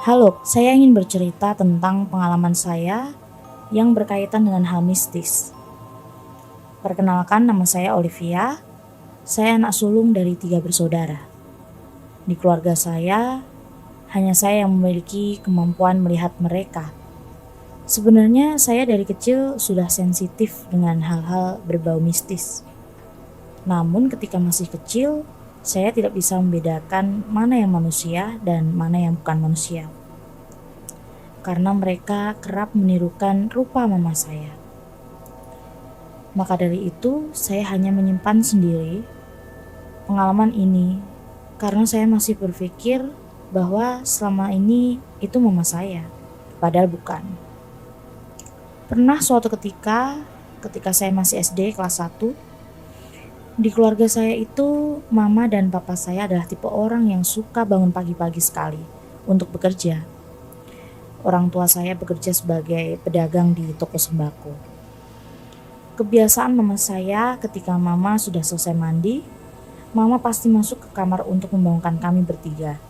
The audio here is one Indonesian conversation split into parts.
Halo, saya ingin bercerita tentang pengalaman saya yang berkaitan dengan hal mistis. Perkenalkan, nama saya Olivia. Saya anak sulung dari 3 bersaudara. Di keluarga saya, hanya saya yang memiliki kemampuan melihat mereka. Sebenarnya saya dari kecil sudah sensitif dengan hal-hal berbau mistis. Namun ketika masih kecil, saya tidak bisa membedakan mana yang manusia dan mana yang bukan manusia. Karena mereka kerap menirukan rupa mama saya. Maka dari itu, saya hanya menyimpan sendiri pengalaman ini karena saya masih berpikir bahwa selama ini itu mama saya, padahal bukan. Pernah suatu ketika saya masih SD kelas 1, di keluarga saya itu mama dan papa saya adalah tipe orang yang suka bangun pagi-pagi sekali untuk bekerja. Orang tua saya bekerja sebagai pedagang di toko sembako. Kebiasaan mama saya ketika mama sudah selesai mandi, mama pasti masuk ke kamar untuk membangunkan kami bertiga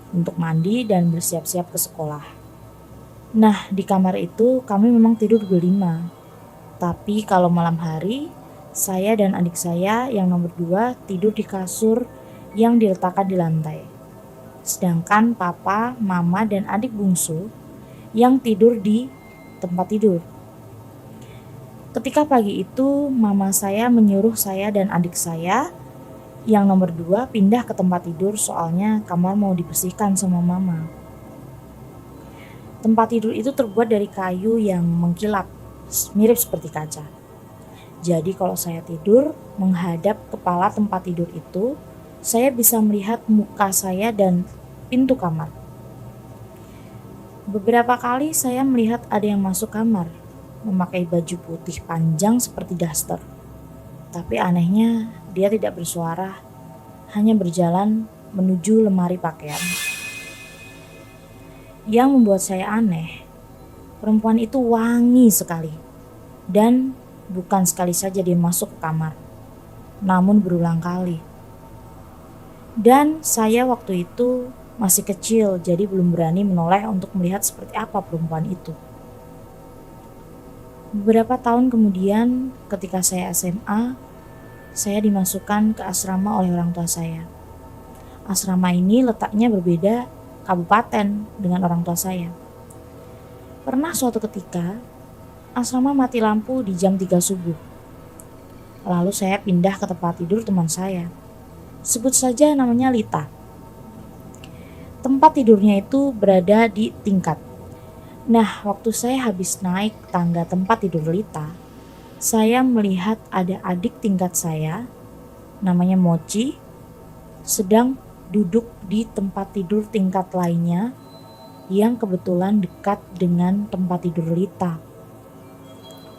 untuk mandi dan bersiap-siap ke sekolah. Nah, di kamar itu kami memang tidur berlima. Tapi kalau malam hari, saya dan adik saya yang nomor 2 tidur di kasur yang diletakkan di lantai. Sedangkan papa, mama, dan adik bungsu yang tidur di tempat tidur. Ketika pagi itu, mama saya menyuruh saya dan adik saya yang nomor 2 pindah ke tempat tidur soalnya kamar mau dibersihkan sama mama. Tempat tidur itu terbuat dari kayu yang mengkilap, mirip seperti kaca. Jadi kalau saya tidur menghadap kepala tempat tidur itu, saya bisa melihat muka saya dan pintu kamar. Beberapa kali saya melihat ada yang masuk kamar, memakai baju putih panjang seperti daster. Tapi anehnya dia tidak bersuara, hanya berjalan menuju lemari pakaian. Yang membuat saya aneh, perempuan itu wangi sekali. Dan bukan sekali saja dia masuk ke kamar, namun berulang kali. Dan saya waktu itu masih kecil, jadi belum berani menoleh untuk melihat seperti apa perempuan itu. Beberapa tahun kemudian, ketika saya SMA, saya dimasukkan ke asrama oleh orang tua saya. Asrama ini letaknya berbeda kabupaten dengan orang tua saya. Pernah suatu ketika, asrama mati lampu di jam 3 subuh. Lalu saya pindah ke tempat tidur teman saya. Sebut saja namanya Lita. Tempat tidurnya itu berada di tingkat. Nah, waktu saya habis naik tangga tempat tidur Lita, saya melihat ada adik tingkat saya, namanya Mochi, sedang duduk di tempat tidur tingkat lainnya yang kebetulan dekat dengan tempat tidur Lita.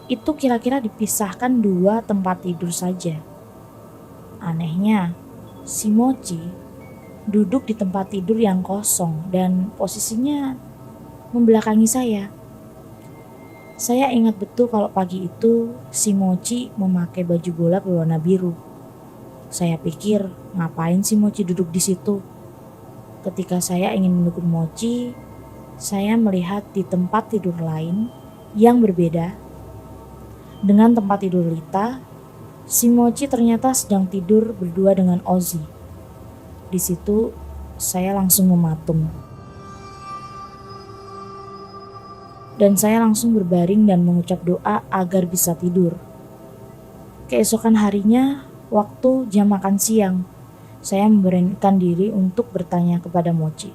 Itu kira-kira dipisahkan 2 tempat tidur saja. Anehnya, si Mochi duduk di tempat tidur yang kosong dan posisinya membelakangi saya. Saya ingat betul kalau pagi itu si Mochi memakai baju bola berwarna biru. Saya pikir, ngapain si Mochi duduk di situ? Ketika saya ingin mendukung Mochi, saya melihat di tempat tidur lain yang berbeda dengan tempat tidur Lita, si Mochi ternyata sedang tidur berdua dengan Ozzy. Di situ saya langsung mematung. Dan saya langsung berbaring dan mengucap doa agar bisa tidur. Keesokan harinya, waktu jam makan siang, saya memberanikan diri untuk bertanya kepada Mochi.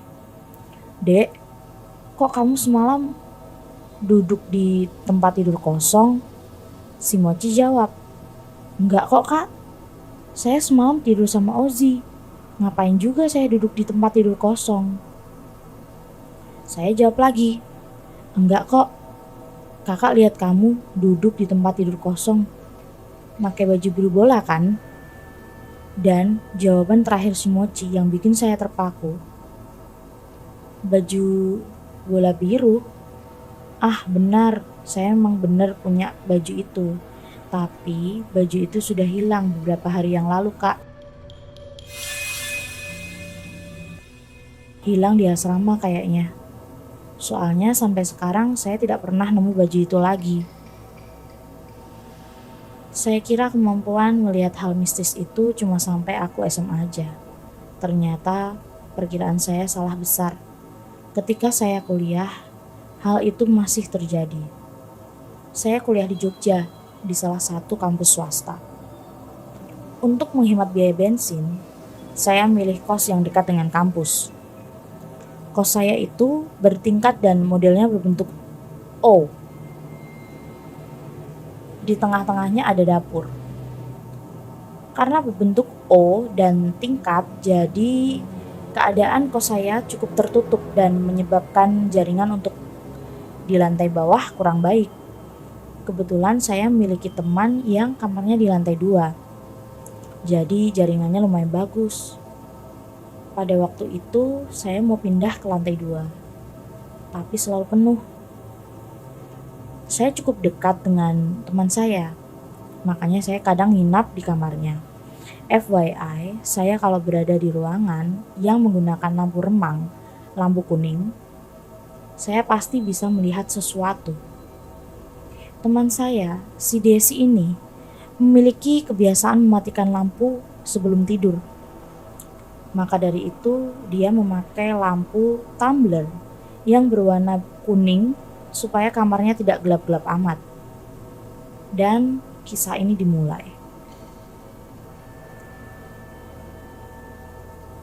"Dek, kok kamu semalam duduk di tempat tidur kosong?" Si Mochi jawab, "Enggak kok kak, saya semalam tidur sama Ozzy. Ngapain juga saya duduk di tempat tidur kosong?" Saya jawab lagi, "Enggak kok, kakak lihat kamu duduk di tempat tidur kosong, pakai baju biru bola kan?" Dan jawaban terakhir si Mochi yang bikin saya terpaku. "Baju bola biru? Ah benar, saya memang benar punya baju itu. Tapi baju itu sudah hilang beberapa hari yang lalu kak." Hilang di asrama kayaknya. Soalnya sampai sekarang saya tidak pernah nemu baju itu lagi. Saya kira kemampuan melihat hal mistis itu cuma sampai aku SMA aja. Ternyata perkiraan saya salah besar. Ketika saya kuliah, hal itu masih terjadi. Saya kuliah di Jogja, di salah satu kampus swasta. Untuk menghemat biaya bensin, saya milih kos yang dekat dengan kampus. Kos saya itu bertingkat dan modelnya berbentuk O. Di tengah-tengahnya ada dapur. Karena berbentuk O dan tingkat, jadi keadaan kos saya cukup tertutup dan menyebabkan jaringan untuk di lantai bawah kurang baik. Kebetulan saya memiliki teman yang kamarnya di lantai 2. Jadi jaringannya lumayan bagus. Pada waktu itu saya mau pindah ke lantai 2, tapi selalu penuh. Saya cukup dekat dengan teman saya, makanya saya kadang nginap di kamarnya. FYI, saya kalau berada di ruangan yang menggunakan lampu remang, lampu kuning, saya pasti bisa melihat sesuatu. Teman saya, si Desi ini, memiliki kebiasaan mematikan lampu sebelum tidur. Maka dari itu, dia memakai lampu tumbler yang berwarna kuning supaya kamarnya tidak gelap-gelap amat. Dan kisah ini dimulai.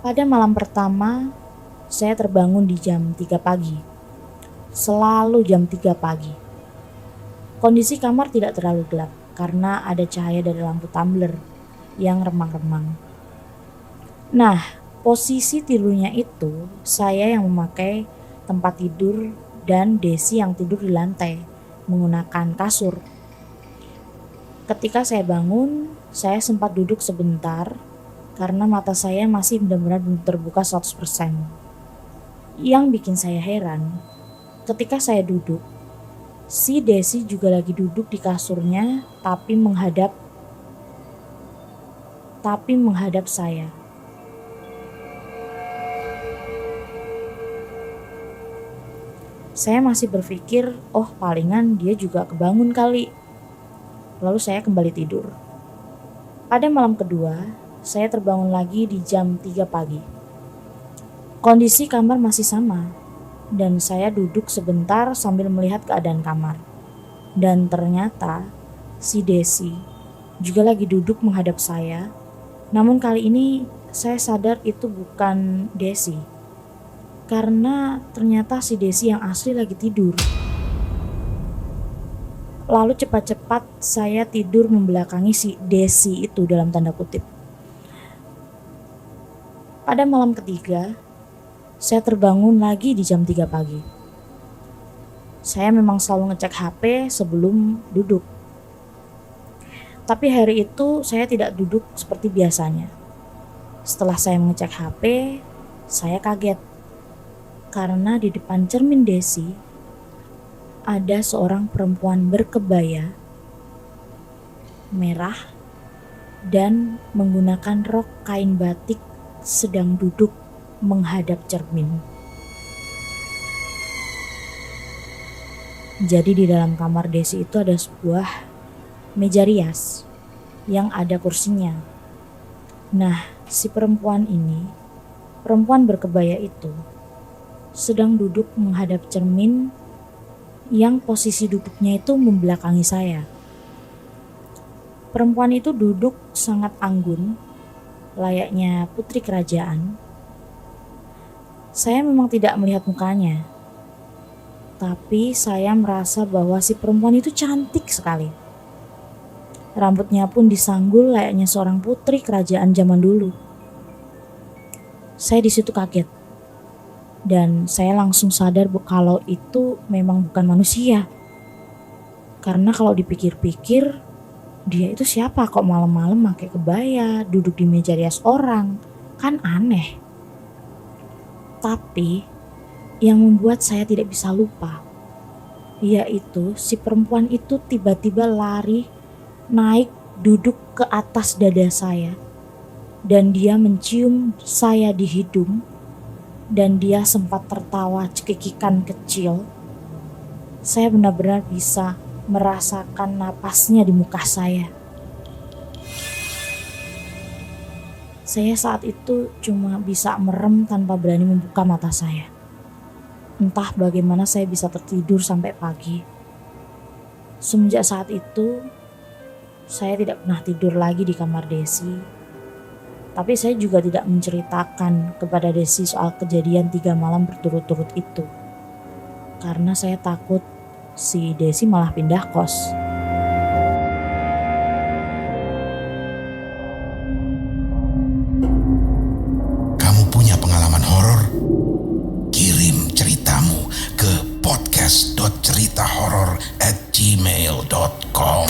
Pada malam pertama, saya terbangun di jam 3 pagi. Selalu jam 3 pagi. Kondisi kamar tidak terlalu gelap karena ada cahaya dari lampu tumbler yang remang-remang. Nah, posisi tidurnya itu saya yang memakai tempat tidur dan Desi yang tidur di lantai menggunakan kasur. Ketika saya bangun, saya sempat duduk sebentar karena mata saya masih benar-benar belum terbuka 100%. Yang bikin saya heran, ketika saya duduk, si Desi juga lagi duduk di kasurnya tapi menghadap saya. Saya masih berpikir, oh palingan dia juga kebangun kali. Lalu saya kembali tidur. Pada malam kedua, saya terbangun lagi di jam 3 pagi. Kondisi kamar masih sama, dan saya duduk sebentar sambil melihat keadaan kamar. Dan ternyata si Desi juga lagi duduk menghadap saya. Namun kali ini saya sadar itu bukan Desi. Karena ternyata si Desi yang asli lagi tidur. Lalu cepat-cepat saya tidur membelakangi si Desi itu dalam tanda kutip. Pada malam ketiga, saya terbangun lagi di jam 3 pagi. Saya memang selalu ngecek HP sebelum duduk. Tapi hari itu saya tidak duduk seperti biasanya. Setelah saya mengecek HP, saya kaget. Karena di depan cermin Desi ada seorang perempuan berkebaya merah dan menggunakan rok kain batik sedang duduk menghadap cermin. Jadi di dalam kamar Desi itu ada sebuah meja rias yang ada kursinya. Nah, si perempuan berkebaya itu sedang duduk menghadap cermin yang posisi duduknya itu membelakangi saya. Perempuan itu duduk sangat anggun, layaknya putri kerajaan. Saya memang tidak melihat mukanya, tapi saya merasa bahwa si perempuan itu cantik sekali. Rambutnya pun disanggul layaknya seorang putri kerajaan zaman dulu. Saya di situ kaget. Dan saya langsung sadar kalau itu memang bukan manusia. Karena kalau dipikir-pikir, dia itu siapa kok malam-malam pakai kebaya, duduk di meja rias orang, kan aneh. Tapi yang membuat saya tidak bisa lupa, yaitu si perempuan itu tiba-tiba lari, naik, duduk ke atas dada saya, dan dia mencium saya di hidung dan dia sempat tertawa cekikikan kecil, saya benar-benar bisa merasakan napasnya di muka saya. Saya saat itu cuma bisa merem tanpa berani membuka mata saya. Entah bagaimana saya bisa tertidur sampai pagi. Semenjak saat itu, saya tidak pernah tidur lagi di kamar Desi. Tapi saya juga tidak menceritakan kepada Desi soal kejadian 3 malam berturut-turut itu. Karena saya takut si Desi malah pindah kos. Kamu punya pengalaman horor? Kirim ceritamu ke podcast.ceritahoror@gmail.com.